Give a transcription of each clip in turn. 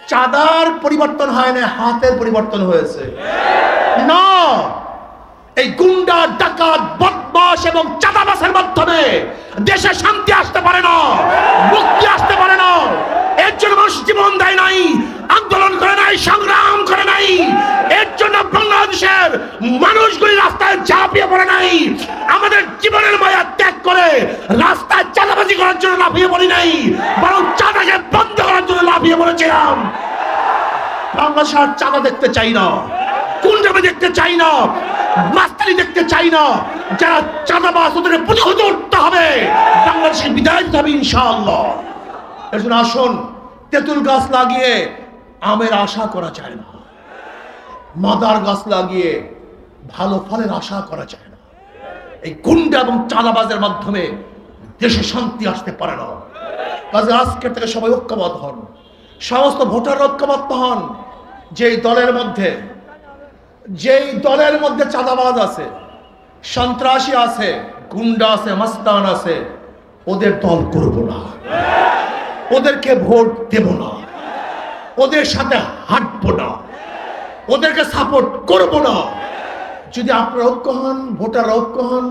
চাঁদার পরিবর্তন হয় না, হাতের পরিবর্তন হয়েছে। না, এই গুন্ডা, ডাকাত, বদমাশ এবং চাঁদাবাজের মাধ্যমে দেশে শান্তি আসতে পারে না, মুক্তি আসতে পারে না। এর জন্য মানুষ জীবন দেয় নাই, আন্দোলন করে নাই, সংগ্রাম করে নাই। এর জন্য বাংলাদেশের মানুষগুলি রাস্তায় ঝাঁপিয়ে পড়ে নাই। আমাদের জীবনের মায়া ত্যাগ করে রাস্তায় চাঁদাবাজি করার জন্য লাফিয়ে পড়ি নাই, বরং চাঁদাকে বন্ধ করার জন্য লাফিয়ে পড়েছিলাম। বাংলাদেশ আর চাঁদা দেখতে চাই না, গুন্ডামি দেখতে চাই না, মাস্তানি দেখতে চাই না। যারা চাঁদাবাজ ওদেরকে প্রতিহত করতে হবে, বাংলাদেশের বিদায় দিতে হবে ইনশাআল্লাহ। এর জন্য আসুন, তেঁতুল গাছ লাগিয়ে আমের আশা করা যায় না, মাদার গাছ লাগিয়ে ভালো ফলের আশা করা যায় না। এই গুন্ডা এবং চাঁদাবাজের মাধ্যমে দেশে শান্তি আসতে পারে না। কাজে আজকের থেকে সবাই ঐক্যবদ্ধ হন, সমস্ত ভোটার ঐক্যবদ্ধ হন। যেই দলের মধ্যে চাঁদাবাজ আছে, সন্ত্রাসী আছে, গুন্ডা আছে, মাস্তান আছে, ওদের দল করব না, ওদেরকে ভোট দেব না, ওদের সাথে হাঁটবো না, ওদেরকে সাপোর্ট করব না। যদি আপনারা ঐক্য হন, ভোটার ঐক্য হন,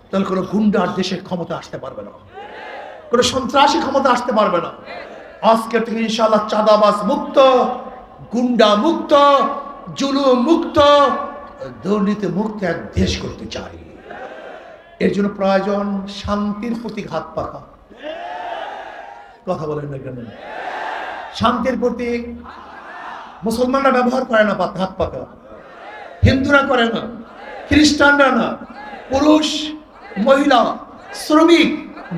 তাহলে কোনো গুন্ডার দেশের ক্ষমতা আসতে পারবে না, কোনো সন্ত্রাসী ক্ষমতা আসতে পারবে না। আজকের থেকে ইনশাআল্লাহ চাঁদাবাজ মুক্ত, গুন্ডা মুক্ত, জুলুম মুক্ত, দুর্নীতি মুক্ত এক দেশ করতে চাই। এর জন্য প্রয়োজন শান্তির প্রতীক হাত পাখা। কথা বলেন না কেন? শান্তির প্রতীক মুসলমানরা ব্যবহার করে না হাত পাখা, হিন্দুরা করে না, খ্রিস্টানরা না, পুরুষ, মহিলা, শ্রমিক,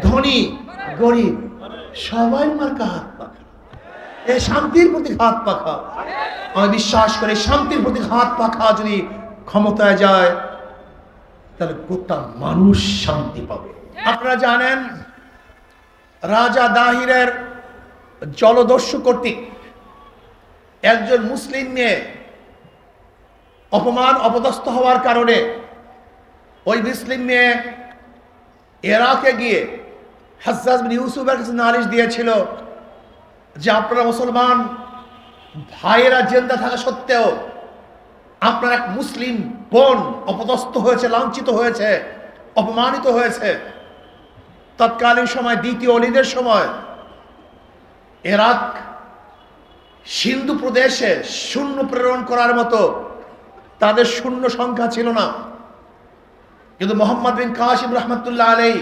ধনী, গরিব, সবাই মার্কা হাত পাখা। এই শান্তির প্রতীক হাত পাখা। আমি বিশ্বাস করি শান্তির প্রতীক হাত পাখা যদি ক্ষমতায় যায়, তাহলে গোটা মানুষ শান্তি পাবে। আপনারা জানেন, রাজা দাহিরের জলদস্যু কর্তৃক একজন মুসলিম মেয়ে অপদস্থ হওয়ার কারণে ওই মুসলিম মেয়ে ইরাকে গিয়ে হাজ্জাজ বিন ইউসুফের কাছে নালিশ দিয়েছিল যে আপনারা মুসলমান ভাইয়েরা জিন্দা থাকা সত্ত্বেও আপনার এক মুসলিম বোন অপদস্থ হয়েছে, লাঞ্ছিত হয়েছে, অপমানিত হয়েছে। তৎকালীন সময় দ্বিতীয় অলিদের সময় ইরাক সিন্ধু প্রদেশে সৈন্য প্রেরণ করার মতো তাদের সৈন্য সংখ্যা ছিল না। কিন্তু মোহাম্মদ বিন কাসিম রহমতুল্লাহ আলাইহি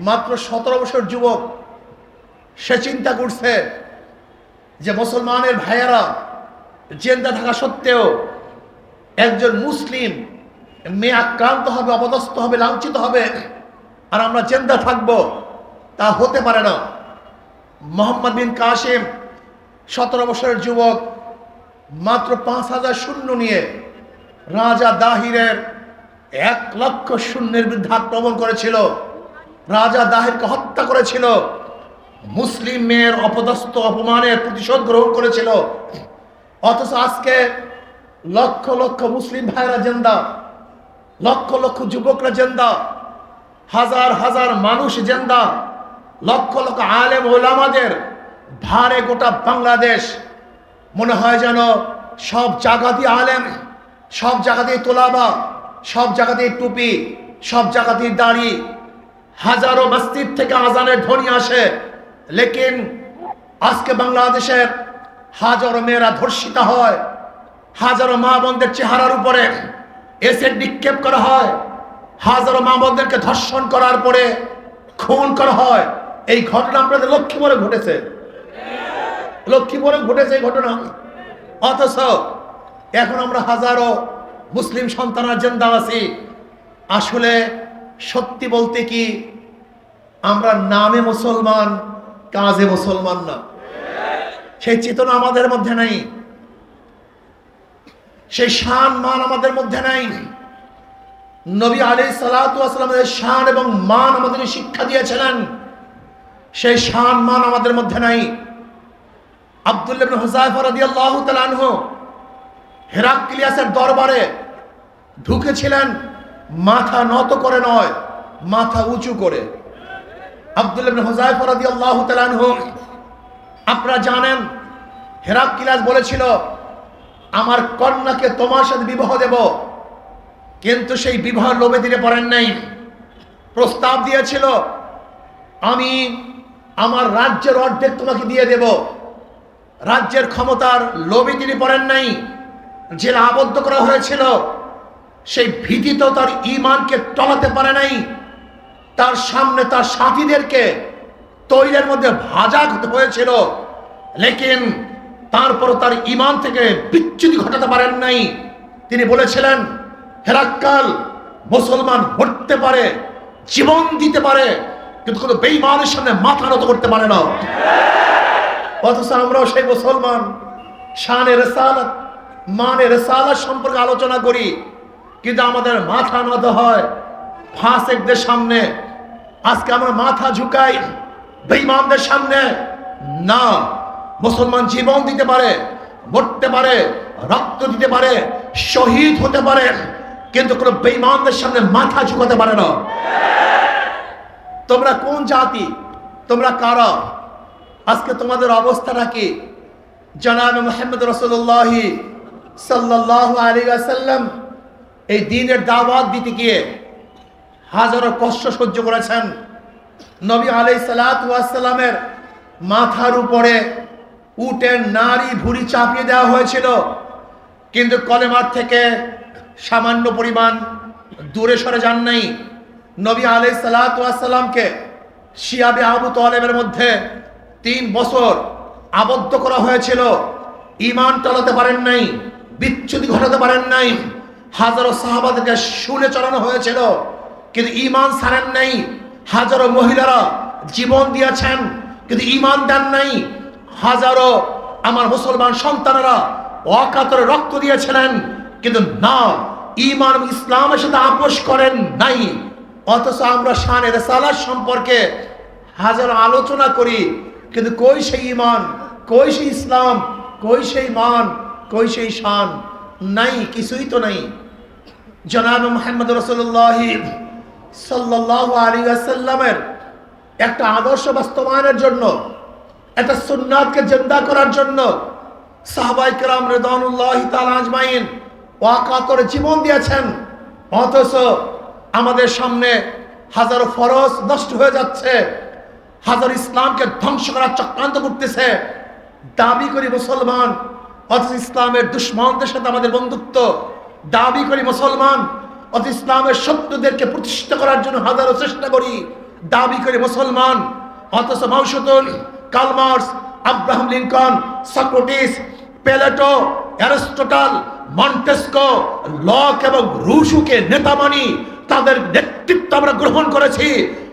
মাত্র 17 বছর যুবক, সে চিন্তা করছে যে মুসলমানের ভাইয়েরা জিন্দা থাকা সত্ত্বেও একজন মুসলিম মেয়ে আক্রান্ত হবে, অপদস্থ হবে, লাঞ্ছিত হবে, আর আমরা জিন্দা থাকবো, তা হতে পারে না। মোহাম্মদ বিন কাসিম 17 বছরের যুবক মাত্র 5000 সৈন্য নিয়ে রাজা দাহিরের 1 লক্ষ সৈন্যের বিরুদ্ধে আক্রমণ করেছিল, রাজা দাহিরকে হত্যা করেছিল, মুসলিম মেয়ের অপদস্থ অপমানের প্রতিশোধ গ্রহণ করেছিল। অথচ আজকে লক্ষ লক্ষ মুসলিম ভাইরা জিন্দা, লক্ষ লক্ষ যুবকরা জিন্দা, হাজার হাজার মানুষ জিন্দা, লক্ষ লক্ষ আলেম ওলামাদের ভারে গোটা বাংলাদেশ। মনে হয় যেন সব জায়গাতেই আলেম, সব জায়গাতেই তোলাবা, সব জায়গাতেই টুপি, সব জায়গাতেই দাড়ি, হাজারো মসজিদ থেকে আজানের ধ্বনি আসে। লেকিন আজকে বাংলাদেশের হাজারো মেয়েরা ধর্ষিতা হয়, হাজারো মা বোনদের চেহারার উপরে এসিড নিক্ষেপ করা হয়, হাজারো মা বোনদেরকে ধর্ষণ করার পরে খুন করা হয়। এই ঘটনা আপনাদের লক্ষ্মীপুরে ঘটেছে, লক্ষ্মীপুরে ঘটেছে এই ঘটনা। অথচ এখন আমরা হাজারো মুসলিম সন্তানরা জিন্দা আছি। আসলে সত্যি বলতে কি, আমরা নামে মুসলমান, কাজে মুসলমান না। সেই চেতনা আমাদের মধ্যে নাই, সেই শান মান আমাদের মধ্যে নাই। নবী আলাইহিস সালাতু ওয়াস সালামের শান এবং মান আমাদের শিক্ষা দিয়েছিলেন, সেই শান মান আমাদের মধ্যে নাই। আব্দুল্লাহ ইবনে হুযায়ফা রাদিয়াল্লাহু তাআলা আনহু হেরাক্লিয়াসের দরবারে ঢুকেছিলেন মাথা নত করে নয়, মাথা উঁচু করে। আব্দুল্লাহ ইবনে হুযায়ফা রাদিয়াল্লাহু তাআলা আনহু আপনারা জানেন হেরাক্লিয়াস বলেছিল আমার কন্যাকে তোমার সাথে বিবাহ দেব, কিন্তু সেই বিবাহ লোভে দিতে পারেন নাই। প্রস্তাব দিয়েছিল আমি আমার রাজ্যের অর্ধেক তোমাকে দিয়ে দেব, রাজ্যের ক্ষমতার লোভে তিনি পারেন নাই। জেলে আবদ্ধ করা হয়েছিল, সেই ভীতি তো তার ঈমানকে টলাতে পারে নাই। তার সামনে তার সাথীদেরকে তৈলের মধ্যে ভাজা হয়েছিল, লেকিন তারপর তার ঈমান থেকে বিচ্যুতি ঘটাতে পারেন নাই। তিনি বলেছিলেন হেরাক্কাল মুসলমান হতে পারে, জীবন দিতে পারে, কিন্তু কোনো বেঈমানের সামনে মাথা নত করতে পারে না। অথচ আমরাও সেই মুসলমান শানে রিসালাত মানে রিসালাত সম্পর্কে আলোচনা করি, কিন্তু আমাদের মাথা নত হয় ফাসিকদের সামনে। আজকে আমরা মাথা ঝুঁকাই বেঈমানদের সামনে। না, মুসলমান জীবন দিতে পারে, মরতে পারে, রক্ত দিতে পারে, শহীদ হতে পারে, কিন্তু কোনো বেঈমানদের সামনে মাথা ঝুঁকাতে পারে না। তোমরা কোন জাতি, তোমরা কারা, আজকে তোমাদের অবস্থাটা কি? জনাবে মুহাম্মদ রাসূলুল্লাহ সাল্লাল্লাহু আলাইহি ওয়াসাল্লাম এই দ্বীনের দাওয়াত দিতে গিয়ে হাজারো কষ্ট সহ্য করেছেন। নবী আলাইহিস সালাতু ওয়াস সালামের মাথার উপরে উটের নাড়ি ভুঁড়ি চাপিয়ে দেওয়া হয়েছিল, কিন্তু কলেমার থেকে সামান্য পরিমাণ দূরে সরে যান নাই। নবী আলাইহিস সালাতু ওয়াস সালামকে শিয়াবে আবু তালেবের মধ্যে 3 বছর আবদ্ধ করা হয়েছিল। ঈমান টলাতে পারেন নাই, বিচ্যুতি ঘটাতে পারেন নাই। হাজারো সাহাবাদেরকে শুলে চড়ানো হয়েছিল, কিন্তু ঈমান ছাড়েন নাই। হাজারো মহিলারা জীবন দিয়েছেন, কিন্তু ঈমান দেন নাই। হাজারো আমার মুসলমান সন্তানেরা অকাতরে রক্ত দিয়েছিলেন, কিন্তু না, ঈমান ইসলামের সাথে আপোষ করেন নাই। অথচ আমরা শানে রিসালাত সম্পর্কে হাজারো আলোচনা করি, কিন্তু কই সেই ঈমান, কই সেই ইসলাম, কই সেই মান, কই সেই শান? নাই, কিছুই তো নাই। জনাবে মুহাম্মদ রাসূলুল্লাহ সাল্লাল্লাহু আলাইহি ওয়াসাল্লামের একটা আদর্শ বাস্তবায়নের জন্য, একটা সুন্নাতকে জিন্দা করার জন্য সাহাবায়ে কেরাম রিদওয়ানুল্লাহি তাআলা আজমাইন ওয়াকাতরে জীবন দিয়েছেন। অথচ আমাদের সামনে হাজারো ফরজ নষ্ট হয়ে যাচ্ছে, হাজার ইসলামকে ধ্বংস করার চক্রান্ত করতেছে। দাবি করি মুসলমান, অথচ ইসলামের দুশ্মনদের সাথে আমাদের বন্ধুত্ব। দাবি করি মুসলমান, অথচ ইসলামের শত্রুদেরকে প্রতিষ্ঠা করার জন্য হাজারো চেষ্টা করি। দাবি করি মুসলমান, অথচ মাউসুতুল, Karl Marx, Abraham Lincoln, Socrates, Plato, Aristotle, Montesquieu, Locke এবং রুশোকে নেতা মানি, তাদের নেতৃত্ব আমরা গ্রহণ করেছি।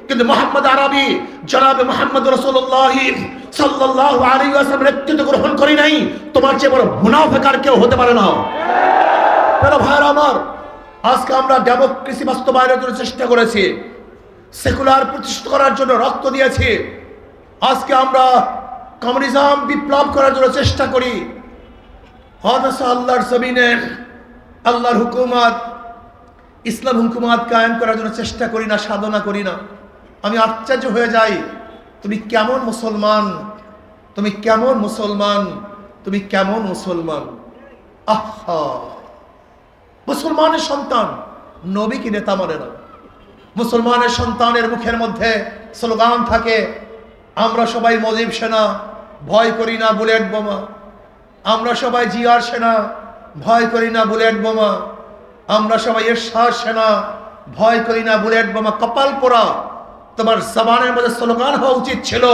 কিন্তু মুহাম্মদ আরবি জনাবে মুহাম্মদ রাসূলুল্লাহ সাল্লাল্লাহু আলাইহি ওয়াসাল্লাম নেতৃত্ব গ্রহণ করি নাই। তোমার চেয়ে বড় মুনাফিক আর কেউ হতে পারে না। প্রিয় ভাইরা আমার, আজকে আমরা ডেমোক্রেসি বাস্তবায়নের জন্য চেষ্টা করেছি, সেকুলার প্রতিষ্ঠা করার জন্য রক্ত দিয়েছি। আজকে আমরা কমিউনিজম বিপ্লব করার জন্য চেষ্টা করি, অথচ আল্লাহর জমিনে আল্লাহর হুকুমত, ইসলাম হুকুমত কায়েম করার জন্য চেষ্টা করি না, সাধনা করি না। আমি আশ্চর্য হয়ে যাই, তুমি কেমন মুসলমান, তুমি কেমন মুসলমান, তুমি কেমন মুসলমান। আহা, মুসলমানের সন্তান নবীকে নেতা মানে না। মুসলমানের সন্তানের মুখের মধ্যে স্লোগান থাকে, আমরা সবাই মুজিব সেনা, ভয় করি না বুলেট বোমা। আমরা সবাই জিয়ার সেনা, ভয় করি না বুলেট বোমা। আমরা সবাই এরশাদ সেনা, ভয় করি না বুলেট বোমা। কপাল পোড়া, তোমার জবানের মধ্যে স্লোগান হওয়া উচিত ছিল,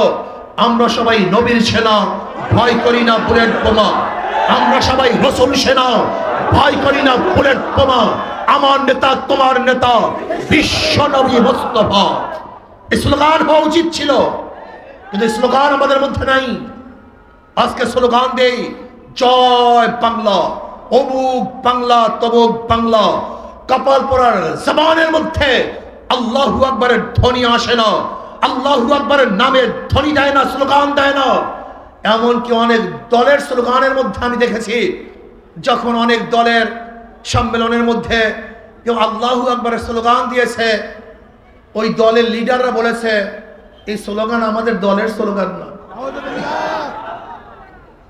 আমরা সবাই নবীর সেনা, ভয় করি না বুলেট বোমা। আমরা সবাই রাসূল সেনা, ভয় করি না বুলেট বোমা। আমার নেতা তোমার নেতা বিশ্ব নবী মুস্তাফা। এই স্লোগান হওয়া উচিত ছিল, কিন্তু স্লোগান আমাদের মধ্যে নাই। আজকে স্লোগান দেই জয় বাংলা, অমুক বাংলা, তমুক বাংলা। কপাল পরার জবানের মধ্যে আল্লাহু আকবারের ধ্বনি আসে না, আল্লাহু আকবারের নামের ধ্বনি দেয় না, স্লোগান দেয় না। এমনকি অনেক দলের স্লোগানের মধ্যে আমি দেখেছি, যখন অনেক দলের সম্মেলনের মধ্যে কেউ আল্লাহু আকবারের স্লোগান দিয়েছে, ওই দলের লিডাররা বলেছে এই স্লোগান আমাদের দলের স্লোগান না।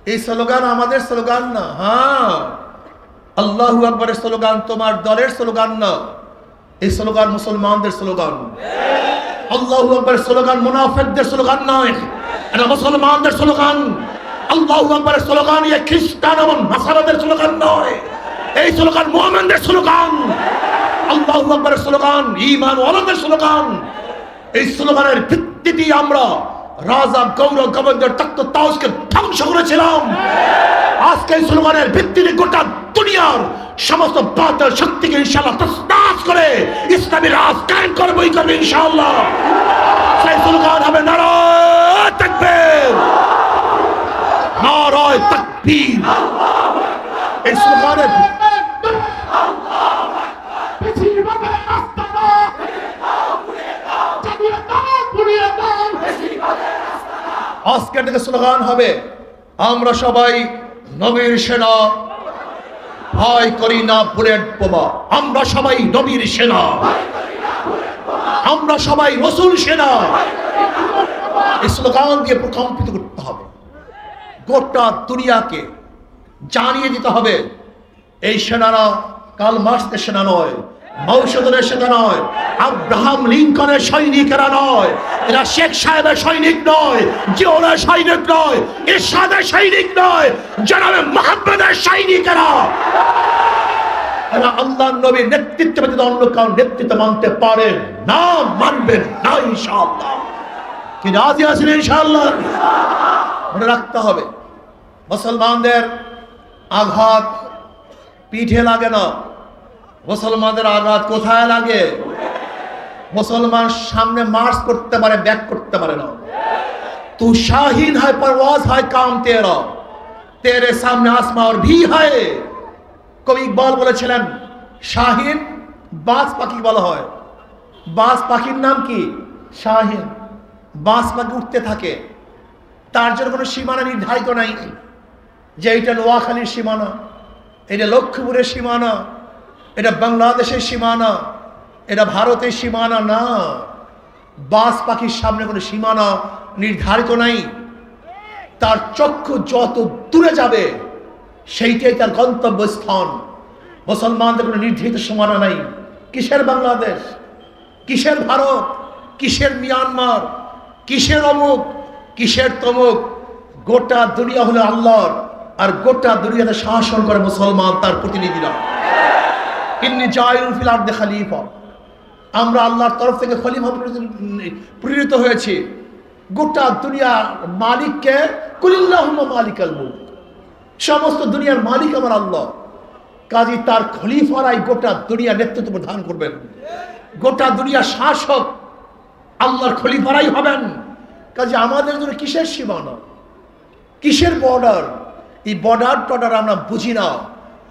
এই স্লোগান আমাদের স্লোগান না। হ্যাঁ, আল্লাহু আকবরের স্লোগান তোমার দলের স্লোগান না, এই স্লোগান মুসলমানদের স্লোগান। আল্লাহু আকবরের স্লোগান মুনাফিকদের স্লোগান নয়, এটা মুসলমানদের স্লোগান। আল্লাহু আকবরের স্লোগান এই খ্রিস্টান এবং নাসারাদের স্লোগান নয়, এই স্লোগান মুমিনদের স্লোগান। আল্লাহু আকবরের স্লোগান ঈমান ওয়ালাদের স্লোগান। এই স্লোগানের ভিত্তিতে আমরা রাজা গৌর গোবিন্দের তখ্ত তাওজকে ধ্বংস করেছিলাম। আজকে এই স্লোগানের ভিত্তিতে গোটা দুনিয়ার সমস্ত বাতিল শক্তিকে ইনশাআল্লাহ তছনছ করে ইসলামী রাজ কায়েম করবই করবে ইনশাআল্লাহ। সেই স্লোগান হবে নারায়ে তাকবীর, নারায়ে তাকবীর। এই স্লোগানের আজকের থেকে স্লোগান হবে আমরা সবাই নবীর সেনা, ভয় করি না বুলেট বোমা। আমরা সবাই নবীর সেনা, আমরা সবাই রাসূল সেনা। এই স্লোগান দিয়ে প্রকম্পিত করতে হবে, গোটা দুনিয়াকে জানিয়ে দিতে হবে এই সেনারা কার্ল মার্ক্সের সেনা নয়, মৌসুদের সেনা নয়, আব্রাহাম লিঙ্কনের সৈনিকেরা নয়, এরা শেখ সাহেবের সৈনিক নয়, জিওলের সৈনিক নয়, ইরশাদের সৈনিক নয়, জনাবে মুহাম্মদের সৈনিকেরা। এরা আল্লাহর নবীর নেতৃত্ব ব্যতীত অন্য কারো নেতৃত্ব মানতে পারেন না, মানবেন না ইনশাআল্লাহ। কি রাজি আছেন ইনশাআল্লাহ? মনে রাখতে হবে মুসলমানদের আঘাত পিঠে লাগে না, মুসলমানদের আঘাত কোথায় লাগে? মুসলমান সামনে মার্চ করতে পারে, ব্যাক করতে পারে না। তু শাহিন है परवाज है काम तेरा, तेरे सामने आसमां और भी है। কবি ইকবাল বলেছিলেন শাহিন বাজ পাখি বলা হয়। বাজ পাখির নাম কি? শাহিন। বাজ পাখি উঠতে থাকে, তার জন্য কোনো সীমানা নির্ধারিত নাই যে এটা নোয়াখালীর সীমানা, এটা লক্ষ্মীপুরের সীমানা, এটা বাংলাদেশের সীমানা, এটা ভারতের সীমানা না। বাজ পাখির সামনে কোনো সীমানা নির্ধারিত নাই। তার চক্ষু যত দূরে যাবে সেইটাই তার গন্তব্যস্থান। মুসলমানদের কোনো নির্ধারিত সীমানা নাই। কিসের বাংলাদেশ, কিসের ভারত, কিসের মিয়ানমার, কিসের অমুক, কিসের তমুক। গোটা দুনিয়া হলো আল্লাহর, আর গোটা দুনিয়াতে শাসন করে মুসলমান, তার প্রতিনিধিরা। ইন্নী জাইলুন ফিল আরদি খলিফা, আমরা আল্লাহর তরফ থেকে খলিফা প্রেরিত হয়েছি। গোটা দুনিয়ার মালিককে কুলিল্লাহুম্মা মালিকাল মুলক, সমস্ত দুনিয়ার মালিক আমার আল্লাহ। কাজী তার খলিফারাই গোটা দুনিয়া নেতৃত্ব প্রদান করবেন। গোটা দুনিয়ার শাসক আল্লাহর খলিফারাই হবেন। কাজী আমাদের জন্য কিসের সীমানা, কিসের বর্ডার? এই বর্ডার টর্ডার আমরা বুঝি না।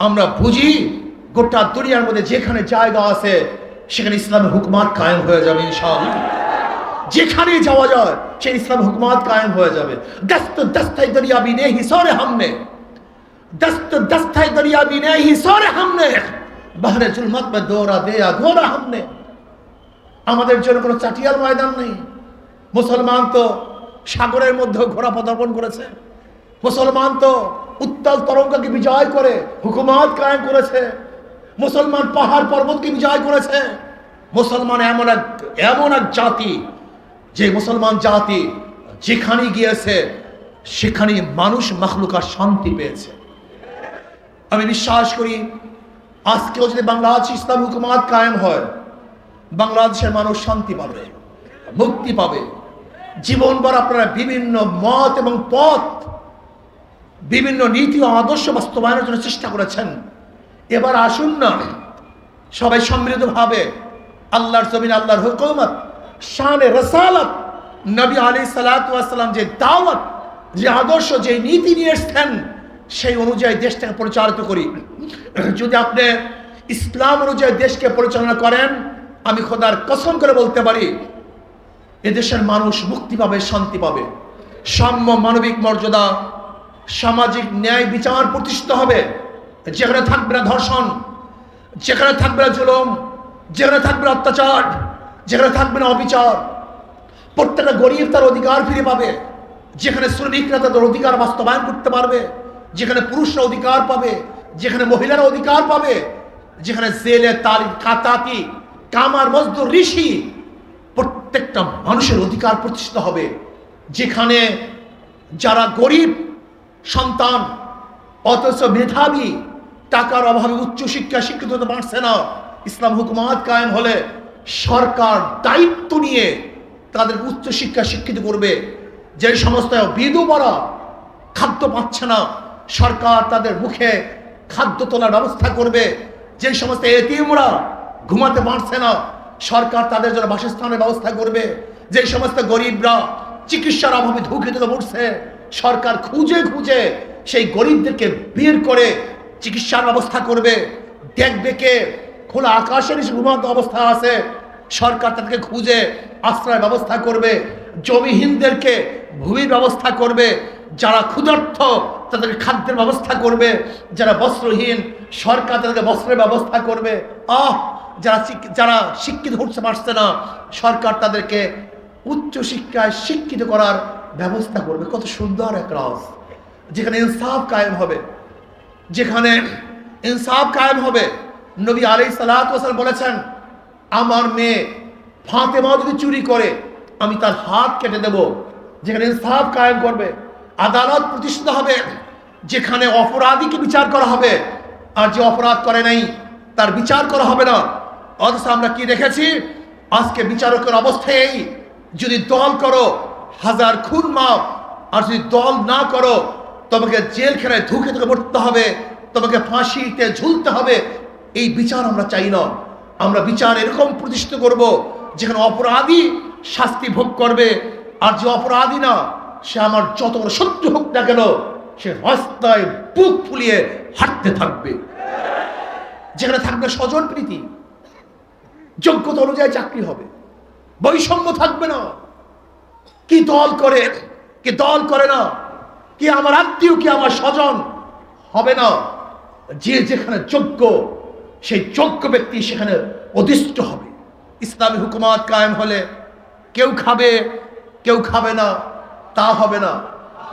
আমরা বুঝি গোটা দুনিয়ার মধ্যে যেখানে জায়গা আছে সেখানে ইসলামের হুকুমাত কায়েম হয়ে যাবে ইনশাআল্লাহ। যেখানে যাওয়া যায় সেই ইসলাম হুকুমাত কায়েম হয়ে যাবে। দস্ত দস্তাই দরিয়াবি নে হিসারে हमने, दस्त दस्ताए दरिया भी नहीं हिसारे हमने, बहरे जुल्मत में दौरा दिया घोरा हमने। আমাদের জন্য কোনো চাটিয়াল ময়দান নেই। মুসলমান তো সাগরের মধ্যে ঘোড়া পদার্পণ করেছে। মুসলমান তো উত্তাল তরঙ্গকে বিজয় করে হুকুমাত কায়েম করেছে। মুসলমান পাহাড় পর্বতকে বিজয় করেছে। মুসলমান এমন এক জাতি, যে মুসলমান জাতি যেখানে গিয়েছে সেখানে মানুষ মাখলুকাত শান্তি পেয়েছে। আমি বিশ্বাস করি আজকেও যদি বাংলাদেশ ইসলাম হুকুমাত কায়েম হয়, বাংলাদেশের মানুষ শান্তি পাবে, মুক্তি পাবে। জীবনভর আপনারা বিভিন্ন মত এবং পথ, বিভিন্ন নীতি ও আদর্শ বাস্তবায়নের জন্য চেষ্টা করেছেন। এবার আসুন না সবাই সম্মিলিতভাবে আল্লাহর জমিন, আল্লাহর হুকুমত, শানে রসালত, নবী আলাইহিস সালাতু ওয়াস সালাম যে দাওয়াত, যে আদর্শ, যে নীতি নিয়ে এসেছেন সেই অনুযায়ী দেশটাকে পরিচালিত করি। যদি আপনি ইসলাম অনুযায়ী দেশকে পরিচালনা করেন, আমি খোদার কসম করে বলতে পারি এদেশের মানুষ মুক্তি পাবে, শান্তি পাবে, সাম্য মানবিক মর্যাদা, সামাজিক ন্যায় বিচার প্রতিষ্ঠিত হবে। যেখানে থাকবে না ধর্ষণ, যেখানে থাকবে না জুলুম, যেখানে থাকবে না অত্যাচার, যেখানে থাকবে না অবিচার, প্রত্যেকটা গরিব তার অধিকার ফিরে পাবে। যেখানে শ্রমিকরা তাদের অধিকার বাস্তবায়ন করতে পারবে, যেখানে পুরুষরা অধিকার পাবে, যেখানে মহিলারা অধিকার পাবে, যেখানে জেলে তাঁতি কামার মজদুর ঋষি প্রত্যেকটা মানুষের অধিকার প্রতিষ্ঠিত হবে, যেখানে যারা গরিব সন্তান অথচ মেধাবী টাকার অভাবে উচ্চশিক্ষা শিক্ষিত হতে পারছে না, ইসলাম হুকুমাত কায়েম হলে সরকার দায়িত্ব নিয়ে তাদের উচ্চশিক্ষা শিক্ষিত করবে। যে সমস্ত বিধবারা খাদ্য পাচ্ছে না, সরকার তাদের মুখে খাদ্য তোলার ব্যবস্থা করবে। যে সমস্ত এতিমরা ঘুমাতে পারছে না, সরকার তাদের জন্য বাসস্থানের ব্যবস্থা করবে। যে সমস্ত গরিবরা চিকিৎসার অভাবে ধুঁকিতে পড়ছে, সরকার খুঁজে খুঁজে সেই গরিবদেরকে বের করে চিকিৎসার ব্যবস্থা করবে। দেখবে কে খোলা আকাশের নিচে ঘুমান্ত অবস্থা আছে, সরকার তাদেরকে খুঁজে আশ্রয় ব্যবস্থা করবে। জমিহীনদেরকে ভূমির ব্যবস্থা করবে, যারা ক্ষুধার্ত তাদেরকে খাদ্যের ব্যবস্থা করবে, যারা বস্ত্রহীন সরকার তাদেরকে বস্ত্রের ব্যবস্থা করবে। যারা শিক্ষিত হতে পারছে না, সরকার তাদেরকে উচ্চশিক্ষায় শিক্ষিত করার ব্যবস্থা করবে। কত সুন্দর এক রাজ, যেখানে ইনসাফ কায়েম হবে, যেখানে ইনসাফ কায়েম হবে। নবী আলাইহিস সালাতু ওয়াস সালাম বলেছেন, আমার মেয়ে ফাতেমা যদি চুরি করে আমি তার হাত কেটে দেব। যেখানে ইনসাফ কায়েম করবে, আদালত প্রতিষ্ঠিত হবে, যেখানে অপরাধীকে বিচার করা হবে, আর যে অপরাধ করে নাই তার বিচার করা হবে না। অথচ আমরা কি দেখেছি, আজকে বিচারকের অবস্থায় এই, যদি দল করো হাজার খুন মাফ, আর যদি দল না করো তোমাকে জেলখানায় ধুকে ধুকে মরতে হবে, তোমাকে ফাঁসিতে ঝুলতে হবে। এই বিচার আমরা চাই না। আমরা বিচার এরকম প্রতিষ্ঠিত করব যেখানে অপরাধী শাস্তি ভোগ করবে, আর যে অপরাধী না সে আমার যত বড় শত্রু হোক না কেন সে রাস্তায় বুক ফুলিয়ে হাঁটতে থাকবে। যেখানে থাকবে স্বজন প্রীতি, যোগ্যতা অনুযায়ী চাকরি হবে, বৈষম্য থাকবে না। কি দল করে কি দল করে না, কি আমার আত্মীয় কি আমার স্বজন হবে না। যে যেখানে যোগ্য সেই যোগ্য ব্যক্তি সেখানে অধিষ্ঠ হবে। ইসলামী হুকুমাত কায়েম হলে কেউ খাবে কেউ খাবে না তা হবে না,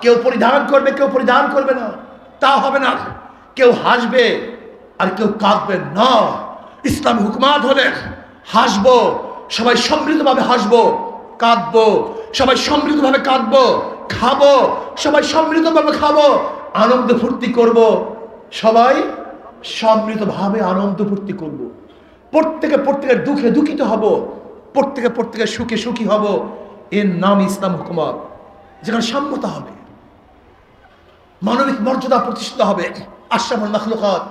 কেউ পরিধান করবে কেউ পরিধান করবে না তা হবে না, কেউ হাসবে আর কেউ কাঁদবে না। ইসলামী হুকুমাত হলে হাসবো, সবাই সমৃদ্ধভাবে হাসবো, কাঁদবো সবাই সমৃদ্ধভাবে কাঁদবো, খাবো সবাই সমৃদ্ধভাবে খাবো, আনন্দ ফুর্তি করব, সবাই সমৃদ্ধভাবে আনন্দ ফুর্তি করব। প্রত্যেকের দুঃখে দুঃখিত হব, প্রত্যেকের সুখে সুখী হব। এর নাম ইসলাম হুকুমত, যেখানে সাম্যতা হবে, মানবিক মর্যাদা প্রতিষ্ঠিত হবে। আশরাফুল মাখলুকাত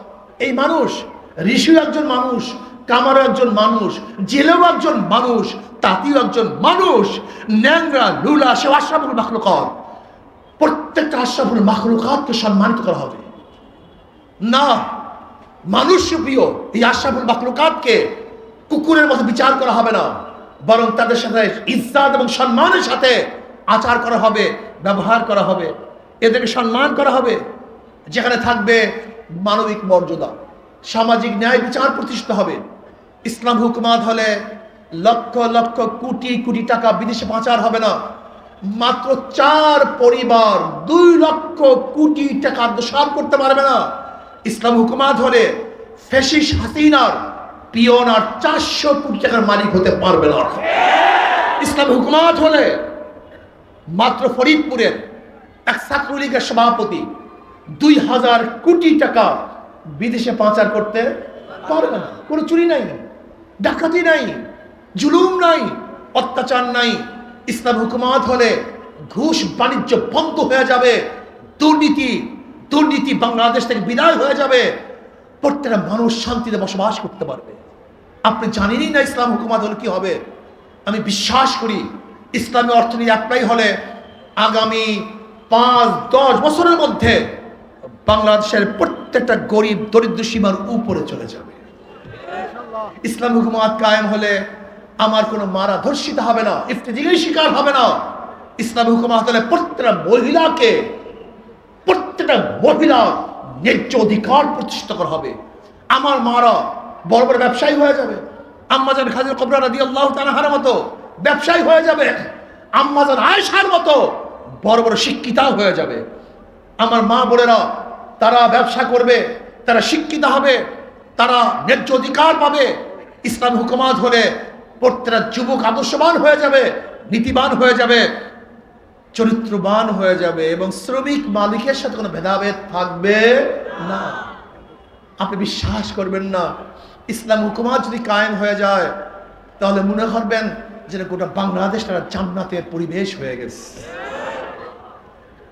এই মানুষ, ঋষিও একজন মানুষ, কামারও একজন মানুষ, জেলেও একজন মানুষ, তাঁতিও একজন মানুষ, ন্যাংরা লুলা সে আশরাফুল মাখলুকাত। প্রত্যেকটা আশরাফুল মাখলুকাতকে সম্মানিত করা হবে না। মানুষ প্রিয় এই আশরাফুল মাখলুকাতকে কুকুরের মতো বিচার করা হবে না, বরং তাদের সাথে ইজ্জত এবং সম্মানের সাথে আচার করা হবে, ব্যবহার করা হবে, এদেরকে সম্মান করা হবে। যেখানে থাকবে মানবিক মর্যাদা, সামাজিক ন্যায় বিচার প্রতিষ্ঠিত হবে। ইসলাম হুকুমাত হলে লক্ষ লক্ষ কোটি কোটি টাকা বিদেশে পাচার হবে না। মাত্র 4 পরিবার 2 লক্ষ কোটি টাকা আত্মসাৎ করতে পারবে না। ইসলাম হুকুমাত হলে ফ্যাসিস্ট হাসিনার পিয়ন আর 400 কোটি টাকার মালিক হতে পারবে না। ইসলাম হুকুমাত হলে মাত্র ফরিদপুরের এক ছাত্রলীগের সভাপতি 2000 কোটি টাকা বিদেশে পাচার করতে পারবে না। কোনো চুরি নাই, ডাকাতি নাই, জুলুম নাই, অত্যাচার নাই। ইসলাম হুকুমাত হলে ঘুষ বাণিজ্য বন্ধ হয়ে যাবে, দুর্নীতি বাংলাদেশ থেকে বিদায় হয়ে যাবে, প্রত্যেকটা মানুষ শান্তিতে বসবাস করতে পারবে। আপনি জানেনই না ইসলাম হুকুমাত হলে কি হবে। আমি বিশ্বাস করি ইসলামী অর্থনীতি অ্যাপ্লাই হলে আগামী 5-10 বছরের মধ্যে বাংলাদেশের প্রত্যেকটা গরিব দরিদ্র সীমার উপরে চলে যাবে। ইসলাম হুকুমাত কায়েম হলে আমার কোনো মারা ধর্ষিত হবে না, ইফতিজিংয়ের শিকার হবে না। ইসলাম হুকুমাত হলে প্রত্যেকটা মহিলা ন্যায্য অধিকার প্রতিষ্ঠিত করা হবে। আমার মারা বড় বড় ব্যবসায়ী হয়ে যাবে। আম্মাজান খাদিজা কুবরা রাদিয়াল্লাহু তাআলার মতো ব্যবসায়ী হয়ে যাবে। আম্মাজান আয়েশার মতো বড় বড় শিক্ষিতা হয়ে যাবে। আমার মা বোনেরা তারা ব্যবসা করবে, তারা শিক্ষিত হবে, তারা ন্যায্য অধিকার পাবে। ইসলাম হুকুমাত হলে প্রত্যেকটা যুবক আদর্শবান হয়ে যাবে, নীতিবান হয়ে যাবে, চরিত্রবান হয়ে যাবে, এবং শ্রমিক মালিকের সাথে কোনো ভেদাভেদ থাকবে না। আপনি বিশ্বাস করবেন না, ইসলাম হুকুমাত যদি কায়েম হয়ে যায় তাহলে মনে করবেন যে গোটা বাংলাদেশটা জান্নাতের পরিবেশ হয়ে গেছে।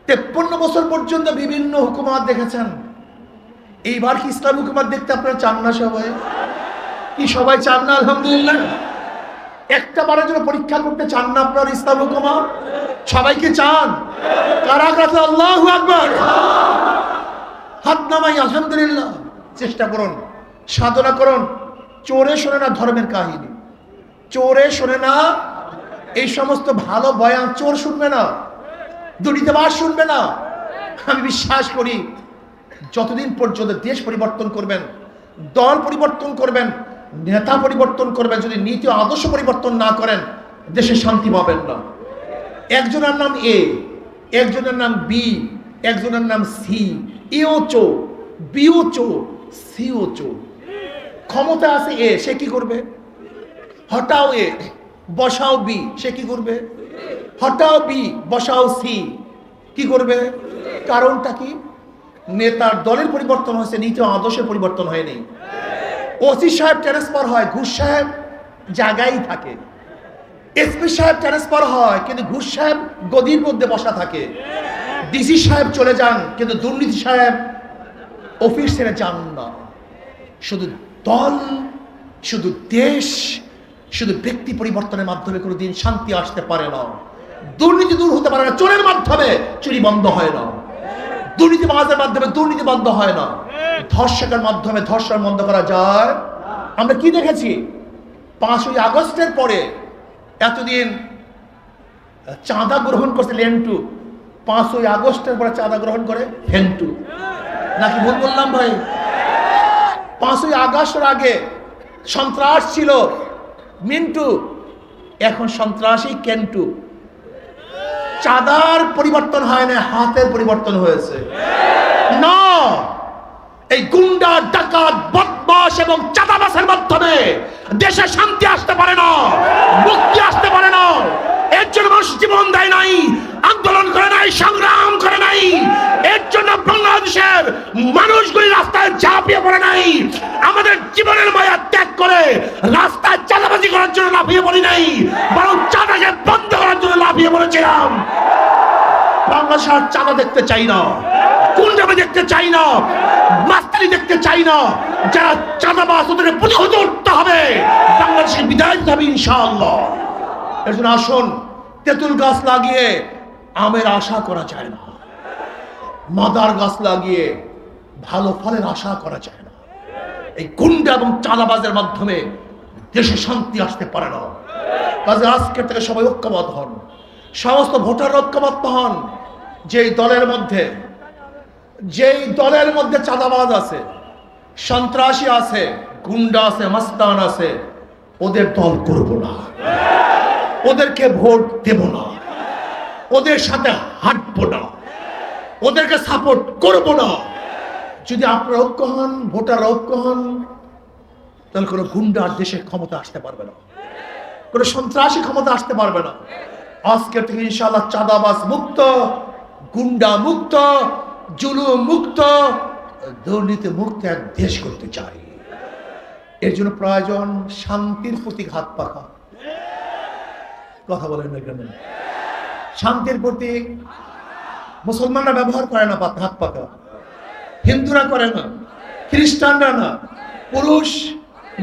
53 বছর পর্যন্ত বিভিন্ন হুকুমাত দেখেছেন, এইবার কি ইসলাম হুকুমাত দেখতে আপনারা চান না? সবাই কি সবাই চান না? আলহামদুলিল্লাহ। একটা বারের জন্য পরীক্ষা করতে চান না আপনার ইসলাম হুকুমাত? সবাইকে চান? কারা কাছে আল্লাহু আকবার, হাত নামাই আলহামদুলিল্লাহ। চেষ্টা করুন, সাধনা করুন। চোরে শোনে না ধর্মের কাহিনী, চোরে শোনে না এই সমস্ত ভালো বয়ান, চোর শুনবে না, দুর্নীতিবাজ শুনবে না। আমি বিশ্বাস করি যতদিন পর্যন্ত দেশ পরিবর্তন করবেন, দল পরিবর্তন করবেন, নেতা পরিবর্তন করবেন, যদি নীতি আদর্শ পরিবর্তন না করেন দেশে শান্তি পাবেন না। একজনের নাম এ, একজনের নাম বি, একজনের নাম সি। এও চো, বিও চো, সিও চো। ক্ষমতা আছে এ, সে কি করবে? হটাও এ, বসাও বি, সে কি করবে? হটাও বি, বসাও সি, কি করবে? কারণটা কি? নেতার দলের পরিবর্তন হয়েছে, নীতি আদর্শের পরিবর্তন হয়নি। ওসি সাহেব ট্রান্সফার হয়, ঘুষ সাহেব জায়গায় থাকে। এসপি সাহেব ট্রান্সফার হয়, কিন্তু ঘুষ সাহেব গদির মধ্যে বসা থাকে। ডিসি সাহেব চলে যান, কিন্তু দুর্নীতি সাহেব অফিস ছেড়ে যান না। শুধু দল, শুধু দেশ, শুধু ব্যক্তি পরিবর্তনের মাধ্যমে কোনোদিন শান্তি আসতে পারে না। দুর্নীতি দূর হতে পারে না চোরের মাধ্যমে, চুরি বন্ধ হয় না। দুর্নীতিবাজের মাধ্যমে দুর্নীতি বন্ধ হয় না। ধর্ষকের মাধ্যমে ধর্ষণ বন্ধ করা যায়। আমরা কি দেখেছি 5ই আগস্টের পরে? এতদিন চাঁদা গ্রহণ করছে লেন্টু, 5ই আগস্টের পরে চাঁদা গ্রহণ করে ফেন্টু। নাকি ভুল বললাম ভাই? 5ই আগস্টের আগে সন্ত্রাস ছিল মিন্টু, এখন সন্ত্রাসী কেন্টু। চাঁদার পরিবর্তন হয় না, হাতের পরিবর্তন হয়েছে। না, এই গুন্ডা, ডাকাত, বদমাশ এবং চাঁদাবাসের মাধ্যমে দেশে শান্তি আসতে পারে না, মুক্তি আসতে পারে না। এর জন্য মানুষ জীবন দেয় নাই, আন্দোলন করে নাই, সংগ্রাম করে নাই। এর জন্য বাংলাদেশের মানুষগুলি রাস্তায় ঝাঁপিয়ে পড়ে নাই। আমাদের জীবনের মায়া ত্যাগ করে রাস্তায় চাঁদাবাজি করার জন্য লাফিয়ে পড়ি নাই, বরং চাঁদাকে বন্ধ করার জন্য লাফিয়ে পড়েছিলাম। বাংলাদেশ আর চাঁদা দেখতে চাই না, গুন্ডামি দেখতে চাই না, মাস্তানি দেখতে চাই না। যারা চাঁদাবাজ ওদের প্রতিহত করতে হবে, বাংলাদেশের বিদায় দিতে হবে ইনশাআল্লাহ। এর জন্য আসুন, তেঁতুল গাছ লাগিয়ে আমের আশা করা যায় না, মাদার গাছ লাগিয়ে ভালো ফলের আশা করা যায় না। এই গুন্ডা এবং চাঁদাবাজের মাধ্যমে দেশে শান্তি আসতে পারে না। কাজে আজকের থেকে সবাই ঐক্যবদ্ধ হন, সমস্ত ভোটার ঐক্যবদ্ধ হন। যেই দলের মধ্যে চাঁদাবাজ আছে, সন্ত্রাসী আছে, গুন্ডা আছে, মাস্তান আছে, ওদের দল করব না, ওদেরকে ভোট দেব না, ওদের সাথে হাঁটবো না, ওদেরকে সাপোর্ট করব না। যদি আপনারা ঐক্য হন, ভোটার ঐক্য হন, তাহলে কোনো গুন্ডার দেশে ক্ষমতা আসতে পারবে না, কোনো সন্ত্রাসী ক্ষমতা আসতে পারবে না। আজকের থেকে ইনশাআল্লাহ চাঁদাবাজ মুক্ত, গুন্ডা মুক্ত, জুলুম মুক্ত, দুর্নীতি মুক্ত এক দেশ করতে চাই। এর জন্য প্রয়োজন শান্তির প্রতীক হাত পাখা। কথা বলেন না কেন? শান্তির প্রতীক মুসলমানরা ব্যবহার করে না হাত পাখা, হিন্দুরা করে না, খ্রিস্টানরা না, পুরুষ,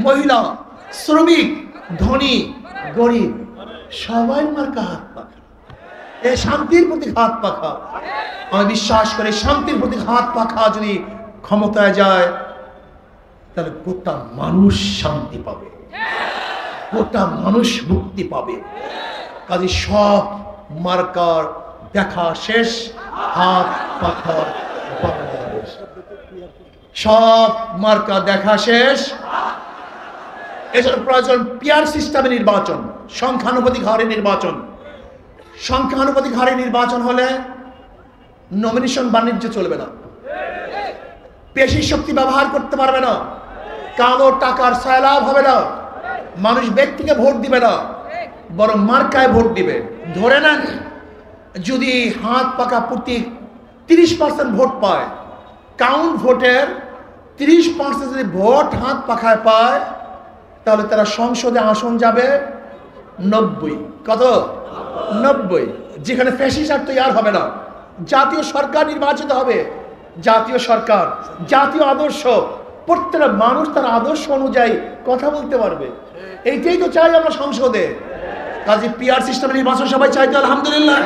মহিলা, শ্রমিক, ধনী, গরিব, সবাই মার্কা হাত পাখা। এই শান্তির প্রতীক হাত পাখা। আমি বিশ্বাস করি শান্তির প্রতীক হাত পাখা যদি ক্ষমতায় যায় তাহলে গোটা মানুষ শান্তি পাবে, গোটা মানুষ মুক্তি পাবে। কাজে সব মার্কার দেখা শেষ, হাত পাখা বাংলাদেশ। সব মার্কা দেখা শেষ। এছাড়া প্রয়োজন পিয়ার সিস্টেমে নির্বাচন, সংখ্যানুপাতিক হারে নির্বাচন। সংখ্যানুপাতিক হারে নির্বাচন হলে নমিনেশন বাণিজ্য চলবে না, পেশি শক্তি ব্যবহার করতে পারবে না, কালো টাকার সয়লাভ হবে না, মানুষ ব্যক্তিকে ভোট দিবে না, বরং মার্কায় ভোট দিবে। ধরে নেন যদি হাত পাকা প্রতীক 30% ভোট পায়, কাউন্ট ভোটের 30% যদি ভোট হাত পাখায় পায়, তাহলে তারা সংসদে আসন যাবে 90। কত? 90। যেখানে ফ্যাসিস্ট আর তৈরি হবে না, জাতীয় সরকার নির্বাচিত হবে। জাতীয় সরকার, জাতীয় আদর্শ, প্রত্যেকটা মানুষ তার আদর্শ অনুযায়ী কথা বলতে পারবে। এইটাই তো চাই আমরা সংসদে। কাজে পিআর সিস্টেমে নির্বাচন সবাই চাইতো, আলহামদুলিল্লাহ।